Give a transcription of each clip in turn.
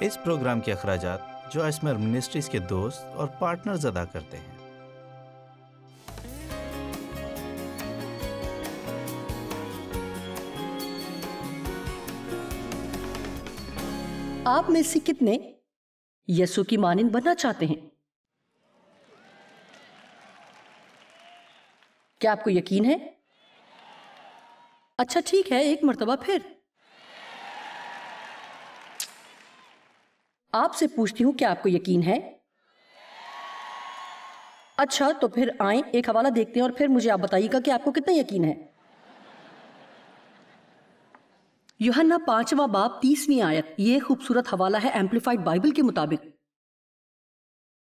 اس programme کے اخراجات جو اسمر منسٹریز کے دوست اور پارٹنرز ادا کرتے ہیں۔ آپ میں سے کتنے یسوع کی مانند بننا چاہتے ہیں؟ کیا آپ کو یقین ہے؟ اچھا ٹھیک ہے، ایک مرتبہ پھر آپ سے پوچھتی ہوں، کیا آپ کو یقین ہے؟ اچھا تو پھر آئیں ایک حوالہ دیکھتے ہیں اور پھر مجھے آپ بتائیے گا کہ آپ کو کتنا یقین ہے۔ یوحنا 5واں باب 30ویں آیت، یہ خوبصورت حوالہ ہے ایمپلیفائڈ بائبل کے مطابق۔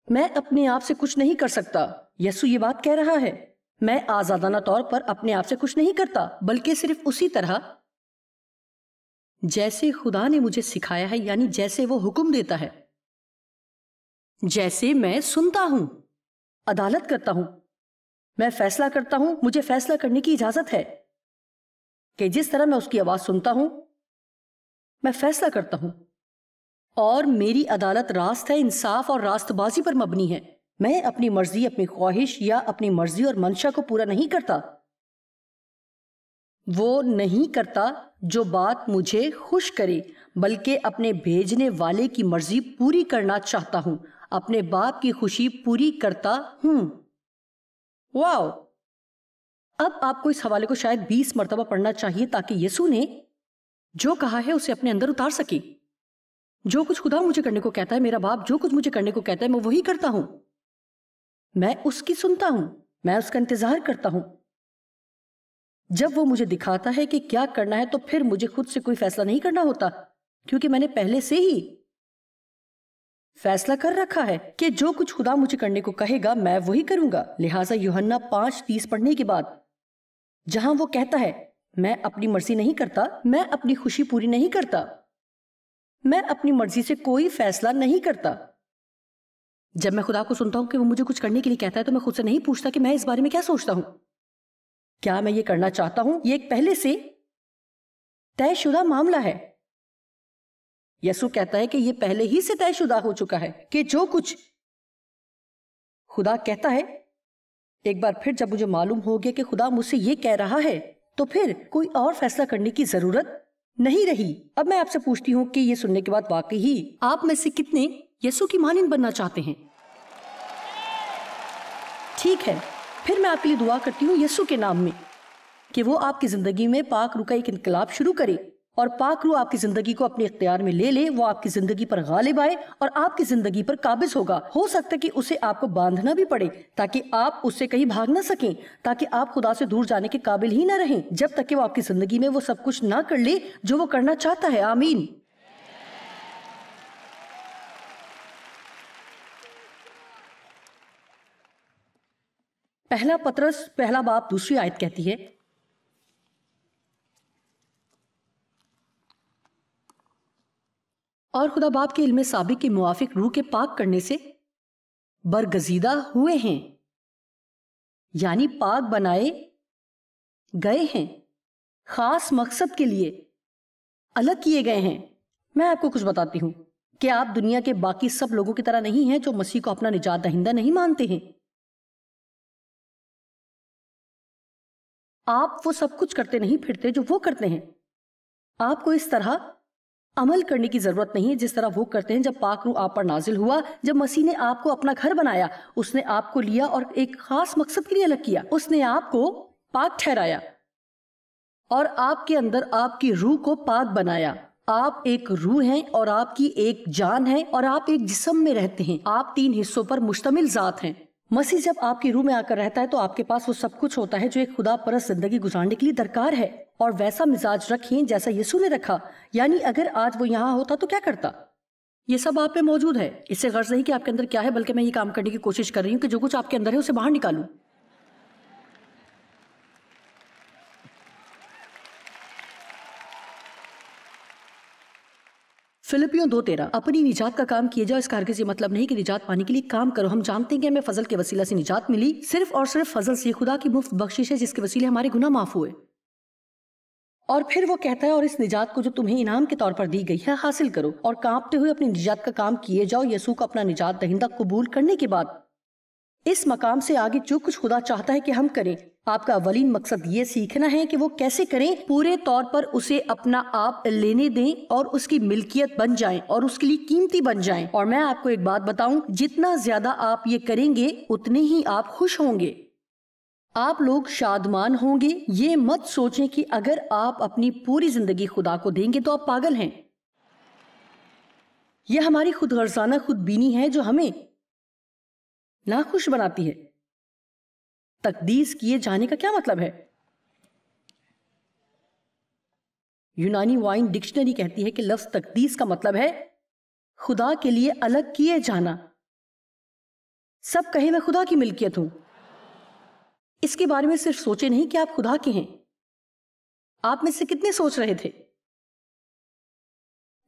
میں اپنے آپ سے کچھ نہیں کر سکتا، یسوع یہ بات کہہ رہا ہے، میں آزادانہ طور پر اپنے آپ سے کچھ نہیں کرتا، بلکہ صرف اسی طرح جیسے خدا نے مجھے سکھایا ہے، یعنی جیسے وہ حکم دیتا ہے، جیسے میں سنتا ہوں، عدالت کرتا ہوں، میں فیصلہ کرتا ہوں، مجھے فیصلہ کرنے کی اجازت ہے کہ جس طرح میں اس کی آواز سنتا ہوں میں فیصلہ کرتا ہوں، اور میری عدالت راست ہے، انصاف اور راست بازی پر مبنی ہے۔ میں اپنی مرضی، اپنی خواہش یا اپنی مرضی اور منشا کو پورا نہیں کرتا، وہ نہیں کرتا جو بات مجھے خوش کرے، بلکہ اپنے بھیجنے والے کی مرضی پوری کرنا چاہتا ہوں، اپنے باپ کی خوشی پوری کرتا ہوں۔ واو! اب آپ کو اس حوالے کو شاید 20 مرتبہ پڑھنا چاہیے تاکہ یسوع نے جو کہا ہے اسے اپنے اندر اتار سکے۔ جو کچھ خدا مجھے کرنے کو کہتا ہے، میرا باپ جو کچھ مجھے کرنے کو کہتا ہے، میں وہی کرتا ہوں۔ میں اس کی سنتا ہوں، میں اس کا انتظار کرتا ہوں۔ جب وہ مجھے دکھاتا ہے کہ کیا کرنا ہے تو پھر مجھے خود سے کوئی فیصلہ نہیں کرنا ہوتا، کیونکہ میں نے پہلے سے ہی فیصلہ کر رکھا ہے کہ جو کچھ خدا مجھے کرنے کو کہے گا میں وہی کروں گا۔ لہٰذا یوحنا 5:30 پڑھنے کے بعد جہاں وہ کہتا ہے میں اپنی مرضی نہیں کرتا، میں اپنی خوشی پوری نہیں کرتا، میں اپنی مرضی سے کوئی فیصلہ نہیں کرتا۔ جب میں خدا کو سنتا ہوں کہ وہ مجھے کچھ کرنے کے لیے کہتا ہے تو میں خود سے نہیں پوچھتا کہ میں اس بارے میں کیا سوچتا ہوں، کیا میں یہ کرنا چاہتا ہوں۔ یہ ایک پہلے سے طے شدہ معاملہ ہے۔ یسوع کہتا ہے کہ یہ پہلے ہی سے طے شدہ ہو چکا ہے کہ جو کچھ خدا کہتا ہے، ایک بار پھر جب مجھے معلوم ہو گیا کہ خدا مجھ سے یہ کہہ رہا ہے تو پھر کوئی اور فیصلہ کرنے کی ضرورت نہیں رہی۔ اب میں آپ سے پوچھتی ہوں کہ یہ سننے کے بعد واقعی ہی آپ میں سے کتنے یسوع کی مانند بننا چاہتے ہیں؟ ٹھیک ہے، پھر میں آپ کے لیے دعا کرتی ہوں یسوع کے نام میں کہ وہ آپ کی زندگی میں پاک روح کا ایک انقلاب شروع کرے اور پاک روح آپ کی زندگی کو اپنے اختیار میں لے لے، وہ آپ کی زندگی پر غالب آئے اور آپ کی زندگی پر قابض ہوگا۔ ہو سکتا ہے کہ اسے آپ کو باندھنا بھی پڑے تاکہ آپ اس سے کہیں بھاگ نہ سکیں، تاکہ آپ خدا سے دور جانے کے قابل ہی نہ رہیں جب تک کہ وہ آپ کی زندگی میں وہ سب کچھ نہ کر لے جو وہ کرنا چاہتا ہے۔ آمین۔ پہلا پطرس پہلا باب 2 آیت کہتی ہے، اور خدا باپ کے علم سابق کے موافق روح کے پاک کرنے سے برگزیدہ ہوئے ہیں، یعنی پاک بنائے گئے ہیں، خاص مقصد کے لیے الگ کیے گئے ہیں۔ میں آپ کو کچھ بتاتی ہوں کہ آپ دنیا کے باقی سب لوگوں کی طرح نہیں ہیں جو مسیح کو اپنا نجات دہندہ نہیں مانتے ہیں۔ آپ وہ سب کچھ کرتے نہیں پھرتے جو وہ کرتے ہیں۔ آپ کو اس طرح عمل کرنے کی ضرورت نہیں ہے جس طرح وہ کرتے ہیں۔ جب پاک روح آپ پر نازل ہوا، جب مسیح نے آپ کو اپنا گھر بنایا، اس نے آپ کو لیا اور ایک خاص مقصد کے لیے الگ کیا۔ اس نے آپ کو پاک ٹھہرایا اور آپ کے اندر آپ کی روح کو پاک بنایا۔ آپ ایک روح ہیں اور آپ کی ایک جان ہے اور آپ ایک جسم میں رہتے ہیں۔ آپ 3 حصوں پر مشتمل ذات ہیں۔ مسیح جب آپ کی روح میں آ کر رہتا ہے تو آپ کے پاس وہ سب کچھ ہوتا ہے جو ایک خدا پرست زندگی گزارنے کے لیے درکار ہے، اور ویسا مزاج رکھیں جیسا یسوع نے رکھا۔ یعنی اگر آج وہ یہاں ہوتا تو کیا کرتا؟ یہ سب آپ میں موجود ہے۔ اس سے غرض نہیں کہ آپ کے اندر کیا ہے، بلکہ میں یہ کام کرنے کی کوشش کر رہی ہوں کہ جو کچھ آپ کے اندر ہے اسے باہر نکالوں۔ فلپیوں 2:13، اپنی نجات کا کام کیے جاؤ۔ اس کا ہرگز یہ مطلب نہیں کہ نجات پانے کے لیے کام کرو۔ ہم جانتے ہیں کہ ہمیں فضل کے وسیلہ سے نجات ملی، صرف اور صرف فضل سے، خدا کی مفت بخشش ہے جس کے وسیلے ہمارے گناہ معاف ہوئے۔ اور پھر وہ کہتا ہے اور اس نجات کو جو تمہیں انعام کے طور پر دی گئی ہے حاصل کرو اور کانپتے ہوئے اپنی نجات کا کام کیے جاؤ یسوع کو اپنا نجات دہندہ قبول کرنے کے بعد۔ اس مقام سے آگے جو کچھ خدا چاہتا ہے کہ ہم کریں، آپ کا اولین مقصد یہ سیکھنا ہے کہ وہ کیسے کریں، پورے طور پر اسے اپنا آپ لینے دیں اور اس کی ملکیت بن جائیں اور اس کے لیے قیمتی بن جائیں۔ اور میں آپ کو ایک بات بتاؤں، جتنا زیادہ آپ یہ کریں گے اتنے ہی آپ خوش ہوں گے، آپ لوگ شادمان ہوں گے۔ یہ مت سوچیں کہ اگر آپ اپنی پوری زندگی خدا کو دیں گے تو آپ پاگل ہیں۔ یہ ہماری خود غرضانہ خود بینی ہے جو ہمیں ناخوش بناتی ہے۔ تقدیس کیے جانے کا کیا مطلب ہے؟ یونانی وائن ڈکشنری کہتی ہے کہ لفظ تقدیس کا مطلب ہے خدا کے لیے الگ کیے جانا۔ سب کہیں میں خدا کی ملکیت ہوں۔ اس کے بارے میں صرف سوچے نہیں کہ آپ خدا کے ہیں۔ آپ میں سے کتنے سوچ رہے تھے؟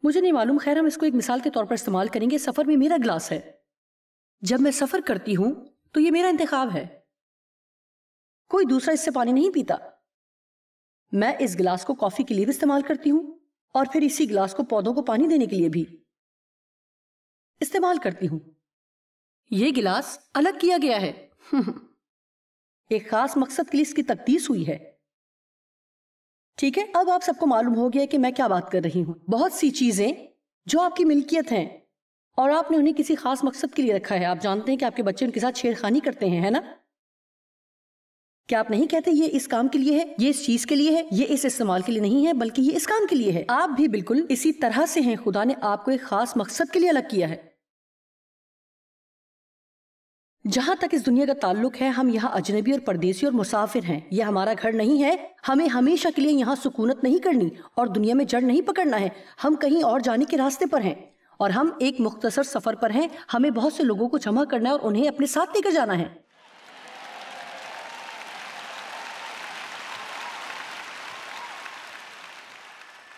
مجھے نہیں معلوم، خیر ہم اس کو ایک مثال کے طور پر استعمال کریں گے۔ سفر میں میرا گلاس ہے۔ جب میں سفر کرتی ہوں تو یہ میرا انتخاب ہے، کوئی دوسرا اس سے پانی نہیں پیتا۔ میں اس گلاس کو کافی کے لیے بھی استعمال کرتی ہوں اور پھر اسی گلاس کو پودوں کو پانی دینے کے لیے بھی استعمال کرتی ہوں۔ یہ گلاس الگ کیا گیا ہے، ایک خاص مقصد کے لیے اس کی تقدیس ہوئی ہے۔ ٹھیک ہے، اب آپ سب کو معلوم ہو گیا کہ میں کیا بات کر رہی ہوں۔ بہت سی چیزیں جو آپ کی ملکیت ہیں اور آپ نے انہیں کسی خاص مقصد کے لیے رکھا ہے۔ آپ جانتے ہیں کہ آپ کے بچے ان کے ساتھ چھیڑخانی کرتے ہیں، ہے نا؟ کیا آپ نہیں کہتے یہ اس کام کے لیے ہے، یہ اس چیز کے لیے ہے، یہ اس استعمال کے لیے نہیں ہے بلکہ یہ اس کام کے لیے ہے؟ آپ بھی بالکل اسی طرح سے ہیں۔ خدا نے آپ کو ایک خاص مقصد کے لیے الگ کیا ہے۔ جہاں تک اس دنیا کا تعلق ہے، ہم یہاں اجنبی اور پردیسی اور مسافر ہیں۔ یہ ہمارا گھر نہیں ہے۔ ہمیں ہمیشہ کے لیے یہاں سکونت نہیں کرنی اور دنیا میں جڑ نہیں پکڑنا ہے۔ ہم کہیں اور جانے کے راستے پر ہیں اور ہم ایک مختصر سفر پر ہیں۔ ہمیں بہت سے لوگوں کو جمع کرنا ہے اور انہیں اپنے ساتھ لے کر جانا ہے۔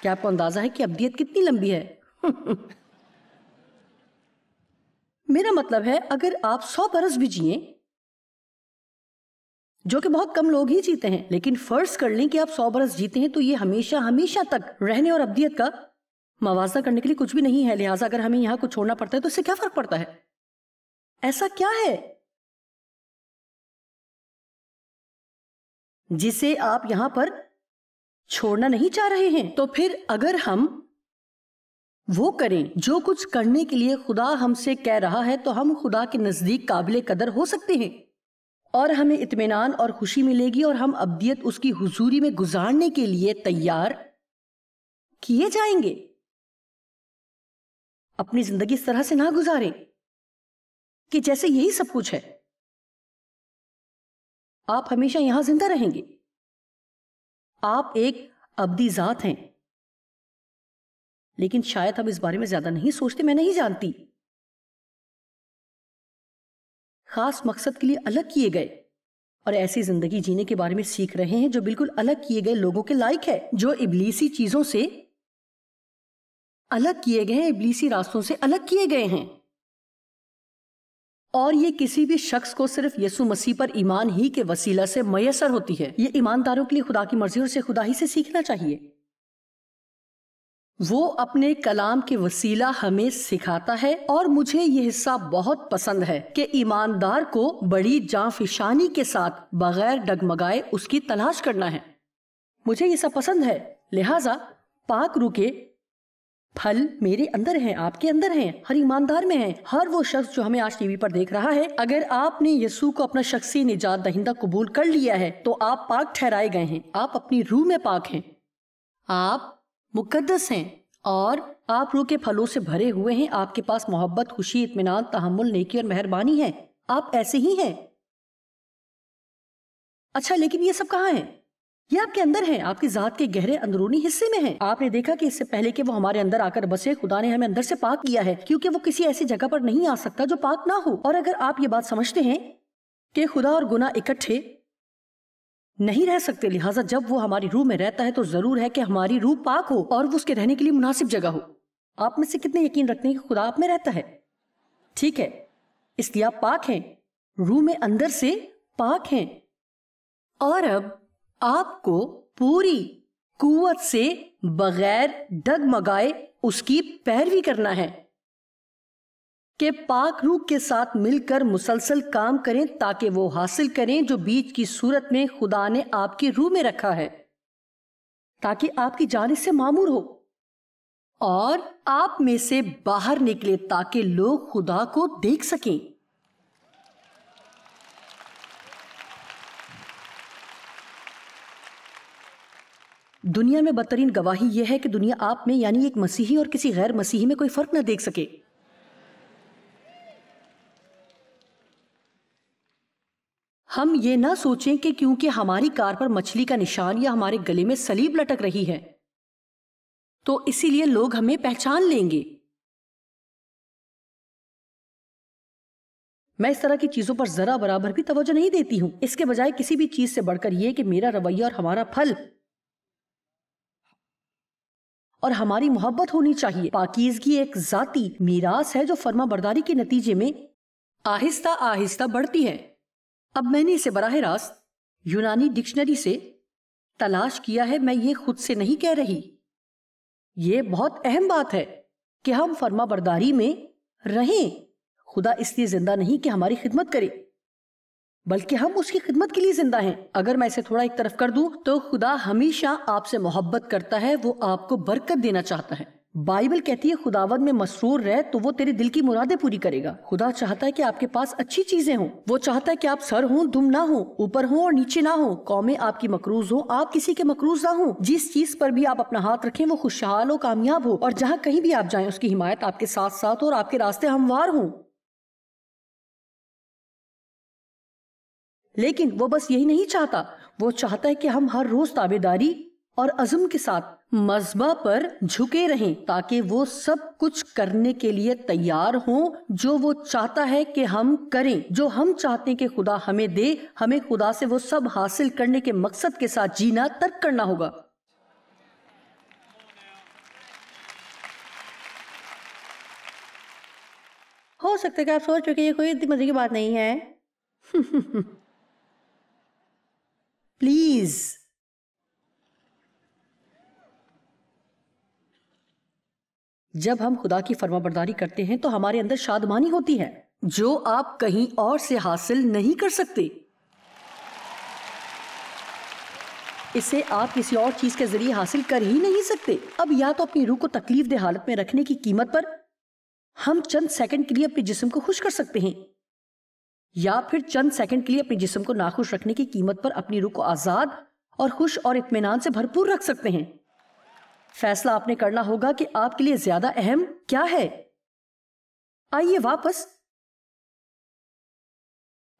کیا آپ کو اندازہ ہے کہ ابدیت کتنی لمبی ہے؟ میرا مطلب ہے اگر آپ 100 برس بھی جئیں، جو کہ بہت کم لوگ ہی جیتے ہیں، لیکن فرض کر لیں کہ آپ 100 برس جیتے ہیں تو یہ ہمیشہ ہمیشہ تک رہنے اور ابدیت کا موازنہ کرنے کے لیے کچھ بھی نہیں ہے۔ لہٰذا اگر ہمیں یہاں کچھ چھوڑنا پڑتا ہے تو اس سے کیا فرق پڑتا ہے؟ ایسا کیا ہے جسے آپ یہاں پر چھوڑنا نہیں چاہ رہے ہیں؟ تو پھر اگر ہم وہ کریں جو کچھ کرنے کے لیے خدا ہم سے کہہ رہا ہے تو ہم خدا کے نزدیک قابل قدر ہو سکتے ہیں اور ہمیں اطمینان اور خوشی ملے گی اور ہم ابدیت اس کی حضوری میں گزارنے کے لیے تیار کیے جائیں گے۔ اپنی زندگی اس طرح سے نہ گزاریں کہ جیسے یہی سب کچھ ہے۔ آپ ہمیشہ یہاں زندہ رہیں گے۔ آپ ایک ابدی ذات ہیں، لیکن شاید ہم اس بارے میں زیادہ نہیں سوچتے۔ میں نہیں جانتی۔ خاص مقصد کے لیے الگ کیے گئے اور ایسی زندگی جینے کے بارے میں سیکھ رہے ہیں جو بالکل الگ کیے گئے لوگوں کے لائق ہے، جو ابلیسی چیزوں سے الگ کیے گئے ہیں، ابلیسی راستوں سے الگ کیے گئے ہیں۔ اور یہ کسی بھی شخص کو صرف یسوع مسیح پر ایمان ہی کے وسیلہ سے میسر ہوتی ہے۔ یہ ایمانداروں کے لیے خدا کی مرضی اور اسے خدا ہی سے سیکھنا چاہیے۔ وہ اپنے کلام کے وسیلہ ہمیں سکھاتا ہے اور مجھے یہ حصہ بہت پسند ہے کہ ایماندار کو بڑی جاں فشانی کے ساتھ بغیر ڈگمگائے اس کی تلاش کرنا ہے۔ مجھے یہ سب پسند ہے۔ لہٰذا پاک روح کے پھل میرے اندر ہیں، آپ کے اندر ہیں، ہر ایماندار میں ہیں۔ ہر وہ شخص جو ہمیں آج ٹی وی پر دیکھ رہا ہے، اگر آپ نے یسوع کو اپنا شخصی نجات دہندہ قبول کر لیا ہے تو آپ پاک ٹھہرائے گئے ہیں۔ آپ اپنی روح میں پاک ہیں، آپ مقدس ہیں اور آپ روح کے پھلوں سے بھرے ہوئے ہیں۔ آپ کے پاس محبت، خوشی، اطمینان، تحمل، نیکی اور مہربانی ہے۔ آپ ایسے ہی ہیں۔ اچھا، لیکن یہ سب کہاں ہیں؟ یہ آپ کے اندر ہیں، آپ کی ذات کے گہرے اندرونی حصے میں ہیں۔ آپ نے دیکھا کہ اس سے پہلے کہ وہ ہمارے اندر آ کر بسے، خدا نے ہمیں اندر سے پاک کیا ہے، کیونکہ وہ کسی ایسی جگہ پر نہیں آ سکتا جو پاک نہ ہو۔ اور اگر آپ یہ بات سمجھتے ہیں کہ خدا اور گناہ اکٹھے نہیں رہ سکتے، لہٰذا جب وہ ہماری روح میں رہتا ہے تو ضرور ہے کہ ہماری روح پاک ہو اور وہ اس کے رہنے کے لیے مناسب جگہ ہو۔ آپ میں سے کتنے یقین رکھتے ہیں کہ خدا آپ میں رہتا ہے؟ ٹھیک ہے، اس لیے آپ پاک ہیں، روح میں اندر سے پاک ہیں۔ اور اب آپ کو پوری قوت سے بغیر ڈگمگائے اس کی پیروی کرنا ہے کہ پاک روح کے ساتھ مل کر مسلسل کام کریں تاکہ وہ حاصل کریں جو بیج کی صورت میں خدا نے آپ کی روح میں رکھا ہے، تاکہ آپ کی جان اس سے معمور ہو اور آپ میں سے باہر نکلے تاکہ لوگ خدا کو دیکھ سکیں۔ دنیا میں بدترین گواہی یہ ہے کہ دنیا آپ میں یعنی ایک مسیحی اور کسی غیر مسیحی میں کوئی فرق نہ دیکھ سکے۔ ہم یہ نہ سوچیں کہ کیونکہ ہماری کار پر مچھلی کا نشان یا ہمارے گلے میں صلیب لٹک رہی ہے تو اسی لیے لوگ ہمیں پہچان لیں گے۔ میں اس طرح کی چیزوں پر ذرا برابر بھی توجہ نہیں دیتی ہوں، اس کے بجائے کسی بھی چیز سے بڑھ کر یہ کہ میرا رویہ اور ہمارا پھل اور ہماری محبت ہونی چاہیے۔ پاکیزگی ایک ذاتی میراث ہے جو فرما برداری کے نتیجے میں آہستہ آہستہ بڑھتی ہے۔ اب میں نے اسے براہ راست یونانی ڈکشنری سے تلاش کیا ہے، میں یہ خود سے نہیں کہہ رہی۔ یہ بہت اہم بات ہے کہ ہم فرما برداری میں رہیں۔ خدا اس لیے زندہ نہیں کہ ہماری خدمت کرے، بلکہ ہم اس کی خدمت کے لیے زندہ ہیں۔ اگر میں اسے تھوڑا ایک طرف کر دوں تو خدا ہمیشہ آپ سے محبت کرتا ہے، وہ آپ کو برکت دینا چاہتا ہے۔ بائبل کہتی ہے خداوند میں مسرور رہ تو وہ تیرے دل کی مرادیں پوری کرے گا۔ خدا چاہتا ہے کہ آپ کے پاس اچھی چیزیں ہوں، وہ چاہتا ہے کہ آپ سر ہوں دم نہ ہوں، اوپر ہوں اور نیچے نہ ہوں، قومیں آپ کی مقروض ہوں، آپ کسی کے مقروض نہ ہوں، جس چیز پر بھی آپ اپنا ہاتھ رکھیں وہ خوشحال ہو، کامیاب ہو، اور جہاں کہیں بھی آپ جائیں اس کی حمایت آپ کے ساتھ ساتھ ہو اور آپ کے راستے ہموار ہوں۔ لیکن وہ بس یہی نہیں چاہتا، وہ چاہتا ہے کہ ہم ہر روز تابعداری اور عزم کے ساتھ مذبح پر جھکے رہیں تاکہ وہ سب کچھ کرنے کے لیے تیار ہوں جو وہ چاہتا ہے کہ ہم کریں، جو ہم چاہتے ہیں کہ خدا ہمیں دے۔ ہمیں خدا سے وہ سب حاصل کرنے کے مقصد کے ساتھ جینا ترک کرنا ہوگا۔ ہو سکتا ہے کہ آپ سوچ چکے یہ کوئی اتنی مزے کی بات نہیں ہے۔ پلیز جب ہم خدا کی فرما برداری کرتے ہیں تو ہمارے اندر شادمانی ہوتی ہے جو آپ کہیں اور سے حاصل نہیں کر سکتے۔ اسے آپ کسی اور چیز کے ذریعے حاصل کر ہی نہیں سکتے۔ اب یا تو اپنی روح کو تکلیف دہ حالت میں رکھنے کی قیمت پر ہم چند سیکنڈ کے لیے اپنے جسم کو خوش کر سکتے ہیں، یا پھر چند سیکنڈ کے لیے اپنے جسم کو ناخوش رکھنے کی قیمت پر اپنی روح کو آزاد اور خوش اور اطمینان سے بھرپور رکھ سکتے ہیں۔ فیصلہ آپ نے کرنا ہوگا کہ آپ کے لیے زیادہ اہم کیا ہے۔ آئیے واپس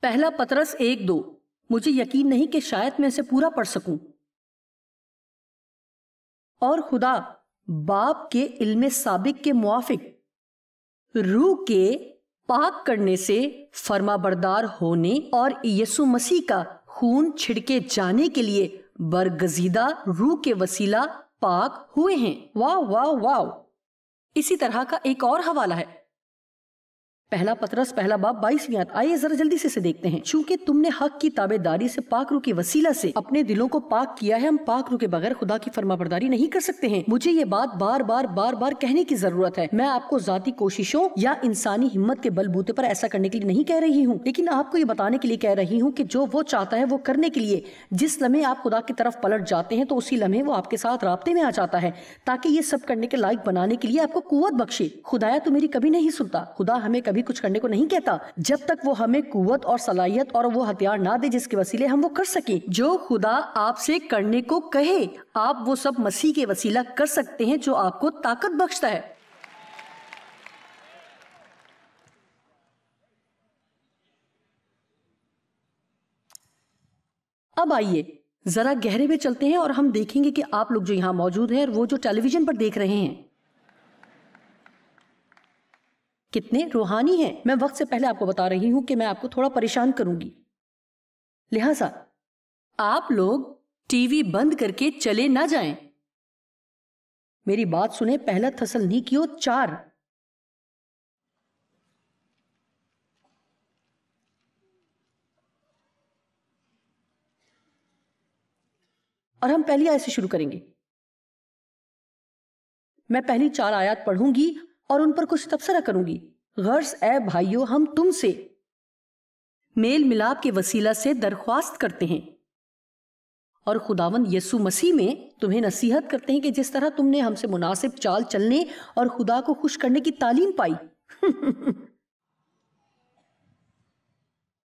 پہلا پطرس 1:2۔ مجھے یقین نہیں کہ شاید میں اسے پورا پڑھ سکوں۔ اور خدا باپ کے علم سابق کے موافق روح کے پاک کرنے سے فرما بردار ہونے اور یسوع مسیح کا خون چھڑکے جانے کے لیے برگزیدہ روح کے وسیلہ پاک ہوئے ہیں۔ واو واو واو۔ اسی طرح کا ایک اور حوالہ ہے، پہلا پطرس پہلا باب 22ویں آیت۔ آئیے ذرا جلدی سے اسے دیکھتے ہیں۔ چونکہ تم نے حق کی تابع داری سے پاک روح کے وسیلہ سے اپنے دلوں کو پاک کیا ہے، ہم پاک روح کے بغیر خدا کی فرما برداری نہیں کر سکتے ہیں۔ مجھے یہ بات بار بار کہنے کی ضرورت ہے۔ میں آپ کو ذاتی کوششوں یا انسانی ہمت کے بل بوتے پر ایسا کرنے کے لیے نہیں کہہ رہی ہوں، لیکن آپ کو یہ بتانے کے لیے کہہ رہی ہوں کہ جو وہ چاہتا ہے وہ کرنے کے لیے جس لمحے آپ خدا کی طرف پلٹ جاتے ہیں تو اسی لمحے وہ آپ کے ساتھ رابطے میں آ جاتا ہے تاکہ یہ سب کرنے کے لائق بنانے کے لیے آپ کو قوت بخشے۔ خدایا تو میری کبھی نہیں سنتا، خدا ہمیں کبھی کچھ کرنے کو نہیں کہتا جب تک وہ ہمیں قوت اور صلاحیت اور وہ ہتھیار نہ دے جس کے وسیلے ہم وہ کر سکیں جو خدا آپ سے کرنے کو کہے۔ آپ وہ سب مسیح کے وسیلہ کر سکتے ہیں جو آپ کو طاقت بخشتا ہے۔ اب آئیے ذرا گہرے میں چلتے ہیں اور ہم دیکھیں گے کہ آپ لوگ جو یہاں موجود ہیں اور وہ جو ٹیلی ویژن پر دیکھ رہے ہیں کتنے روحانی ہیں۔ میں وقت سے پہلے آپ کو بتا رہی ہوں کہ میں آپ کو تھوڑا پریشان کروں گی، لہٰذا آپ لوگ ٹی وی بند کر کے چلے نہ جائیں۔ میری بات سنیں، پہلا تھسلنیکیوں 4 اور ہم پہلی آیت سے شروع کریں گے۔ میں پہلی 4 آیات پڑھوں گی اور ان پر کچھ تبصرہ کروں گی. غرض اے بھائیو، ہم تم سے میل ملاپ کے وسیلہ سے درخواست کرتے ہیں اور خداوند یسوع مسیح میں تمہیں نصیحت کرتے ہیں کہ جس طرح تم نے ہم سے مناسب چال چلنے اور خدا کو خوش کرنے کی تعلیم پائی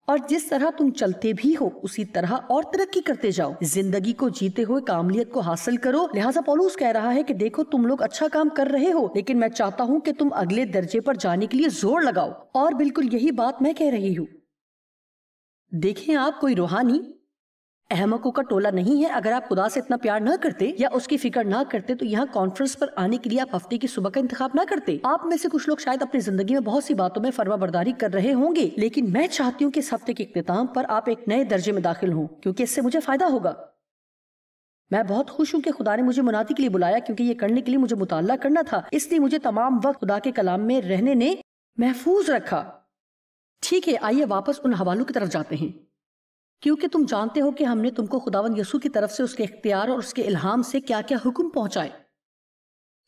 اور جس طرح تم چلتے بھی ہو اسی طرح اور ترقی کرتے جاؤ. زندگی کو جیتے ہوئے کاملیت کو حاصل کرو. لہٰذا پولس کہہ رہا ہے کہ دیکھو تم لوگ اچھا کام کر رہے ہو، لیکن میں چاہتا ہوں کہ تم اگلے درجے پر جانے کے لیے زور لگاؤ. اور بالکل یہی بات میں کہہ رہی ہوں. دیکھیں، آپ کوئی روحانی احمقوں کا ٹولہ نہیں ہے. اگر آپ خدا سے اتنا پیار نہ کرتے یا اس کی فکر نہ کرتے تو یہاں کانفرنس پر آنے کے لیے آپ ہفتے کی صبح کا انتخاب نہ کرتے. آپ میں سے کچھ لوگ شاید اپنی زندگی میں بہت سی باتوں میں فرما برداری کر رہے ہوں گے، لیکن میں چاہتی ہوں کہ اس ہفتے کے اختتام پر آپ ایک نئے درجے میں داخل ہوں، کیونکہ اس سے مجھے فائدہ ہوگا. میں بہت خوش ہوں کہ خدا نے مجھے منادی کے لیے بلایا، کیونکہ یہ کرنے کے لیے مجھے مطالعہ کرنا تھا. اس لیے مجھے تمام وقت خدا کے کلام میں رہنے نے محفوظ رکھا. ٹھیک ہے، آئیے واپس ان حوالوں کی طرف جاتے ہیں، کیونکہ تم جانتے ہو کہ ہم نے تم کو خداوند یسوع کی طرف سے اس کے اختیار اور اس کے الہام سے کیا کیا حکم پہنچائے.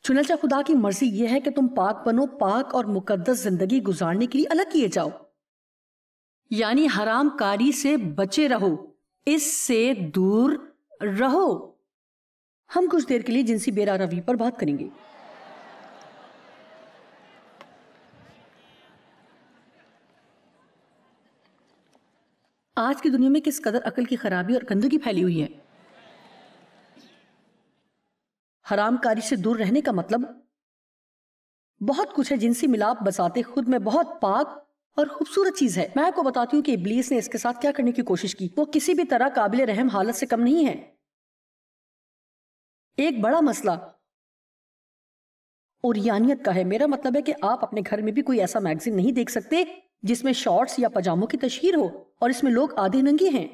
چنانچہ خدا کی مرضی یہ ہے کہ تم پاک بنو، پاک اور مقدس زندگی گزارنے کے لیے الگ کیے جاؤ، یعنی حرام کاری سے بچے رہو، اس سے دور رہو. ہم کچھ دیر کے لیے جنسی بے روی پر بات کریں گے. آج کی دنیا میں کس قدر عقل کی خرابی اور گندگی پھیلی ہوئی ہے. حرام کاری سے دور رہنے کا مطلب بہت کچھ ہے. جنسی ملاپ بذات خود میں بہت پاک اور خوبصورت چیز ہے. میں آپ کو بتاتی ہوں کہ ابلیس نے اس کے ساتھ کیا کرنے کی کوشش کی. وہ کسی بھی طرح قابل رحم حالت سے کم نہیں ہے. ایک بڑا مسئلہ اوریانیت کا ہے. میرا مطلب ہے کہ آپ اپنے گھر میں بھی کوئی ایسا میگزین نہیں دیکھ سکتے جس میں شارٹس یا پجاموں کی تشہیر ہو اور اس میں لوگ آدھے ننگے ہیں.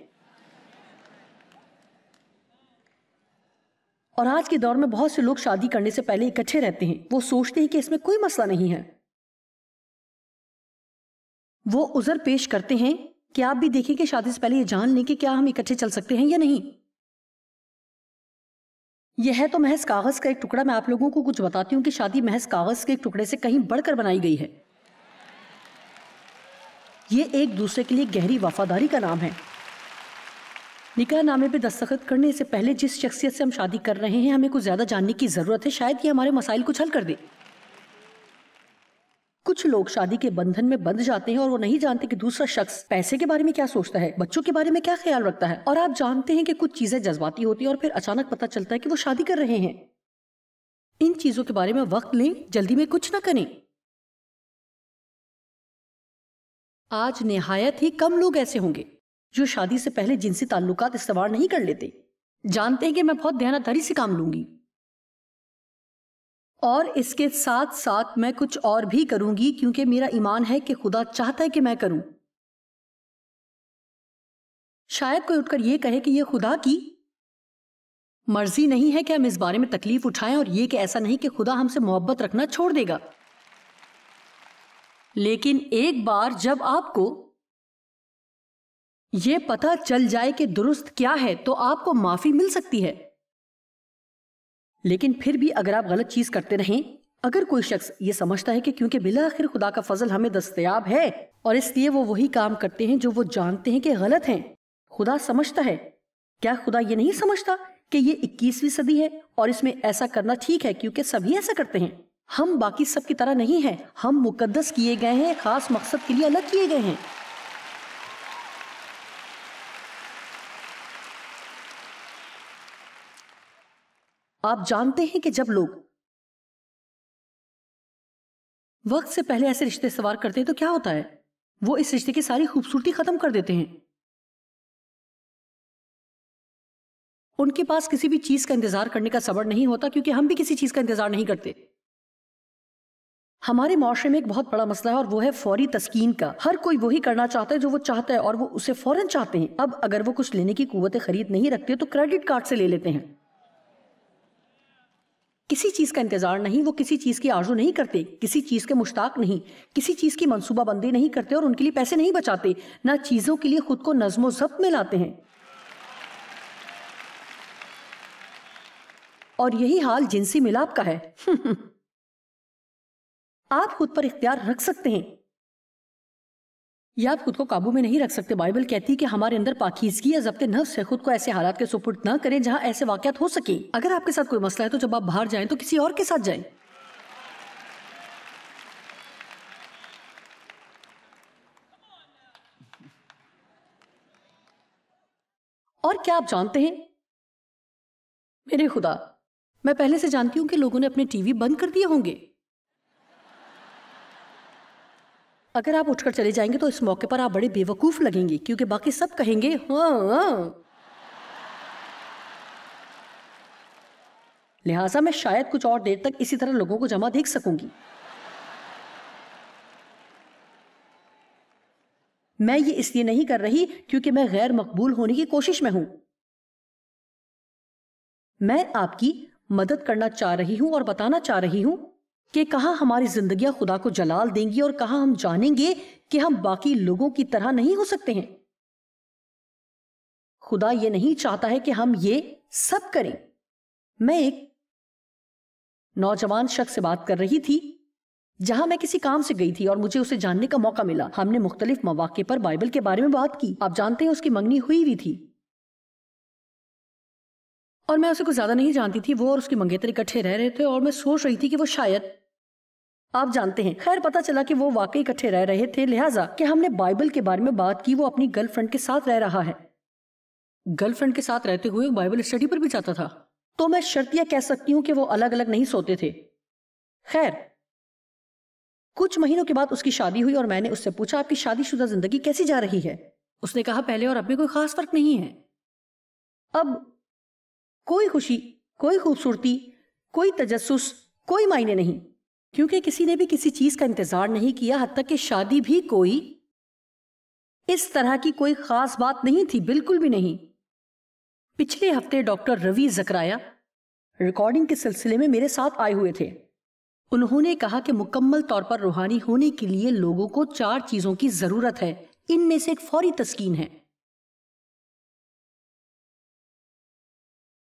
اور آج کے دور میں بہت سے لوگ شادی کرنے سے پہلے اکٹھے رہتے ہیں. وہ سوچتے ہیں کہ اس میں کوئی مسئلہ نہیں ہے. وہ عذر پیش کرتے ہیں کہ آپ بھی دیکھیں کہ شادی سے پہلے یہ جان لیں کہ کیا ہم اکٹھے چل سکتے ہیں یا نہیں. یہ ہے تو محض کاغذ کا ایک ٹکڑا. میں آپ لوگوں کو کچھ بتاتی ہوں کہ شادی محض کاغذ کے ایک ٹکڑے سے کہیں بڑھ کر بنائی گئی ہے. یہ ایک دوسرے کے لیے گہری وفاداری کا نام ہے. نکاح نامے پہ دستخط کرنے سے پہلے جس شخصیت سے ہم شادی کر رہے ہیں ہمیں کچھ زیادہ جاننے کی ضرورت ہے. شاید یہ ہمارے مسائل کو حل کر دے. کچھ لوگ شادی کے بندھن میں بندھ جاتے ہیں اور وہ نہیں جانتے کہ دوسرا شخص پیسے کے بارے میں کیا سوچتا ہے، بچوں کے بارے میں کیا خیال رکھتا ہے. اور آپ جانتے ہیں کہ کچھ چیزیں جذباتی ہوتی ہیں اور پھر اچانک پتہ چلتا ہے کہ وہ شادی کر رہے ہیں. ان چیزوں کے بارے میں وقت لیں، جلدی میں کچھ نہ کریں. آج نہایت ہی کم لوگ ایسے ہوں گے جو شادی سے پہلے جنسی تعلقات استوار نہیں کر لیتے. جانتے ہیں کہ میں بہت دیانتداری سے کام لوں گی اور اس کے ساتھ ساتھ میں کچھ اور بھی کروں گی کیونکہ میرا ایمان ہے کہ خدا چاہتا ہے کہ میں کروں. شاید کوئی اٹھ کر یہ کہے کہ یہ خدا کی مرضی نہیں ہے کہ ہم اس بارے میں تکلیف اٹھائیں، اور یہ کہ ایسا نہیں کہ خدا ہم سے محبت رکھنا چھوڑ دے گا. لیکن ایک بار جب آپ کو یہ پتہ چل جائے کہ درست کیا ہے تو آپ کو معافی مل سکتی ہے. لیکن پھر بھی اگر آپ غلط چیز کرتے رہیں، اگر کوئی شخص یہ سمجھتا ہے کہ کیونکہ بالآخر خدا کا فضل ہمیں دستیاب ہے اور اس لیے وہ وہی کام کرتے ہیں جو وہ جانتے ہیں کہ غلط ہیں، خدا سمجھتا ہے. کیا خدا یہ نہیں سمجھتا کہ یہ 21ویں صدی ہے اور اس میں ایسا کرنا ٹھیک ہے کیونکہ سبھی ایسا کرتے ہیں؟ ہم باقی سب کی طرح نہیں ہیں. ہم مقدس کیے گئے ہیں، خاص مقصد کے لیے الگ کیے گئے ہیں. آپ جانتے ہیں کہ جب لوگ وقت سے پہلے ایسے رشتے استوار کرتے ہیں تو کیا ہوتا ہے؟ وہ اس رشتے کی ساری خوبصورتی ختم کر دیتے ہیں. ان کے پاس کسی بھی چیز کا انتظار کرنے کا صبر نہیں ہوتا، کیونکہ ہم بھی کسی چیز کا انتظار نہیں کرتے. ہمارے معاشرے میں ایک بہت بڑا مسئلہ ہے اور وہ ہے فوری تسکین کا. ہر کوئی وہی کرنا چاہتا ہے جو وہ چاہتا ہے اور وہ اسے فوراً چاہتے ہیں. اب اگر وہ کچھ لینے کی قوت خرید نہیں رکھتے تو کریڈٹ کارڈ سے لے لیتے ہیں. کسی چیز کا انتظار نہیں، وہ کسی چیز کی آرزو نہیں کرتے، کسی چیز کے مشتاق نہیں، کسی چیز کی منصوبہ بندی نہیں کرتے اور ان کے لیے پیسے نہیں بچاتے، نہ چیزوں کے لیے خود کو نظم و ضبط میں لاتے ہیں. اور یہی حال جنسی ملاپ کا ہے۔ آپ خود پر اختیار رکھ سکتے ہیں یا آپ خود کو قابو میں نہیں رکھ سکتے۔ بائبل کہتی ہے کہ ہمارے اندر پاکیزگی یا ضبط نفس سے خود کو ایسے حالات کے سپرد نہ کریں جہاں ایسے واقعات ہو سکیں۔ اگر آپ کے ساتھ کوئی مسئلہ ہے تو جب آپ باہر جائیں تو کسی اور کے ساتھ جائیں۔ اور کیا آپ جانتے ہیں، میرے خدا، میں پہلے سے جانتی ہوں کہ لوگوں نے اپنے ٹی وی بند کر دیے ہوں گے۔ اگر آپ اٹھ کر چلے جائیں گے تو اس موقع پر آپ بڑے بے وقوف لگیں گے، کیونکہ باقی سب کہیں گے ہاں ہاں۔ لہٰذا میں شاید کچھ اور دیر تک اسی طرح لوگوں کو جمع دیکھ سکوں گی۔ میں یہ اس لیے نہیں کر رہی کیونکہ میں غیر مقبول ہونے کی کوشش میں ہوں۔ میں آپ کی مدد کرنا چاہ رہی ہوں اور بتانا چاہ رہی ہوں کہ کہاں ہماری زندگیاں خدا کو جلال دیں گی اور کہاں ہم جانیں گے کہ ہم باقی لوگوں کی طرح نہیں ہو سکتے ہیں۔ خدا یہ نہیں چاہتا ہے کہ ہم یہ سب کریں۔ میں ایک نوجوان شخص سے بات کر رہی تھی جہاں میں کسی کام سے گئی تھی اور مجھے اسے جاننے کا موقع ملا۔ ہم نے مختلف مواقع پر بائبل کے بارے میں بات کی۔ آپ جانتے ہیں اس کی منگنی ہوئی تھی اور میں اسے کچھ زیادہ نہیں جانتی تھی۔ وہ اور اس کی منگیتر اکٹھے رہ رہے تھے اور میں سوچ رہی تھی کہ وہ شاید، آپ جانتے ہیں، خیر پتہ چلا کہ وہ واقعی اکٹھے رہ رہے تھے، لہٰذا کہ ہم نے بائبل کے بارے میں بات کی۔ وہ اپنی گرل فرینڈ کے ساتھ رہ رہا ہے۔ گرل فرینڈ کے ساتھ رہتے ہوئے بائبل اسٹڈی پر بھی جاتا تھا، تو میں شرطیہ کہہ سکتی ہوں کہ وہ الگ الگ نہیں سوتے تھے۔ خیر کچھ مہینوں کے بعد اس کی شادی ہوئی اور میں نے اس سے پوچھا آپ کی شادی شدہ زندگی کیسی جا رہی ہے؟ اس نے کہا پہلے اور اب میں کوئی خاص فرق نہیں ہے۔ اب کوئی خوشی، کوئی خوبصورتی، کوئی تجسس، کوئی معنی نہیں، کیونکہ کسی نے بھی کسی چیز کا انتظار نہیں کیا، حتیٰ کہ شادی بھی کوئی اس طرح کی کوئی خاص بات نہیں تھی، بالکل بھی نہیں۔ پچھلے ہفتے ڈاکٹر روی زکریا ریکارڈنگ کے سلسلے میں میرے ساتھ آئے ہوئے تھے۔ انہوں نے کہا کہ مکمل طور پر روحانی ہونے کے لیے لوگوں کو 4 چیزوں کی ضرورت ہے۔ ان میں سے ایک فوری تسکین ہے۔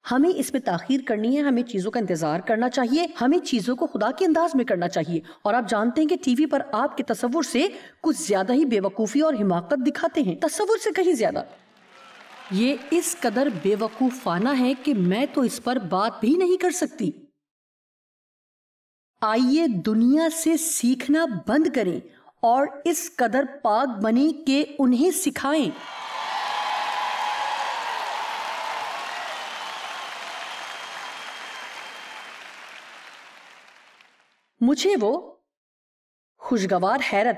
ہمیں اس میں تاخیر کرنی ہے، ہمیں چیزوں کا انتظار کرنا چاہیے، ہمیں چیزوں کو خدا کے انداز میں کرنا چاہیے۔ اور آپ جانتے ہیں کہ ٹی وی پر آپ کے تصور سے کچھ زیادہ ہی بے وقوفی اور حماقت دکھاتے ہیں، تصور سے کہیں زیادہ۔ یہ اس قدر بے وقوفانہ ہے کہ میں تو اس پر بات بھی نہیں کر سکتی۔ آئیے دنیا سے سیکھنا بند کریں اور اس قدر پاک بنیں کہ انہیں سکھائیں۔ مجھے وہ خوشگوار حیرت،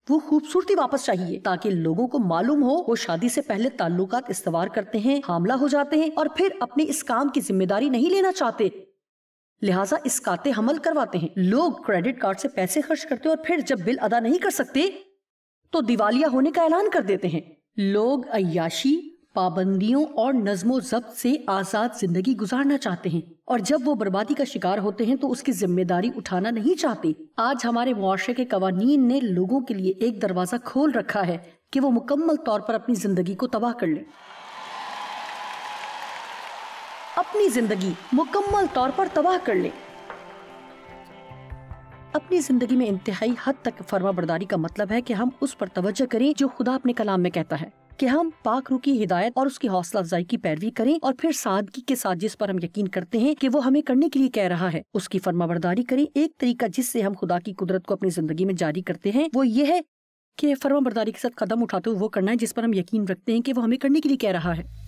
وہ خوبصورتی واپس چاہیے تاکہ لوگوں کو معلوم ہو وہ شادی سے پہلے تعلقات استوار کرتے ہیں، حاملہ ہو جاتے ہیں اور پھر اپنے اس کام کی ذمہ داری نہیں لینا چاہتے، لہٰذا اسقاط حمل کرواتے ہیں۔ لوگ کریڈٹ کارڈ سے پیسے خرچ کرتے اور پھر جب بل ادا نہیں کر سکتے تو دیوالیہ ہونے کا اعلان کر دیتے ہیں۔ لوگ عیاشی، پابندیوں اور نظم و ضبط سے آزاد زندگی گزارنا چاہتے ہیں، اور جب وہ بربادی کا شکار ہوتے ہیں تو اس کی ذمہ داری اٹھانا نہیں چاہتے۔ آج ہمارے معاشرے کے قوانین نے لوگوں کے لیے ایک دروازہ کھول رکھا ہے کہ وہ مکمل طور پر اپنی زندگی کو تباہ کر لیں، اپنی زندگی مکمل طور پر تباہ کر لیں۔ اپنی زندگی میں انتہائی حد تک فرما برداری کا مطلب ہے کہ ہم اس پر توجہ کریں جو خدا اپنے کلام میں کہتا ہے، کہ ہم پاک روح کی ہدایت اور اس کی حوصلہ افزائی کی پیروی کریں، اور پھر سادگی کے ساتھ جس پر ہم یقین کرتے ہیں کہ وہ ہمیں کرنے کے لیے کہہ رہا ہے اس کی فرما برداری کریں۔ ایک طریقہ جس سے ہم خدا کی قدرت کو اپنی زندگی میں جاری کرتے ہیں وہ یہ ہے کہ فرما برداری کے ساتھ قدم اٹھاتے ہوئے وہ کرنا ہے جس پر ہم یقین رکھتے ہیں کہ وہ ہمیں کرنے کے لیے کہہ رہا ہے۔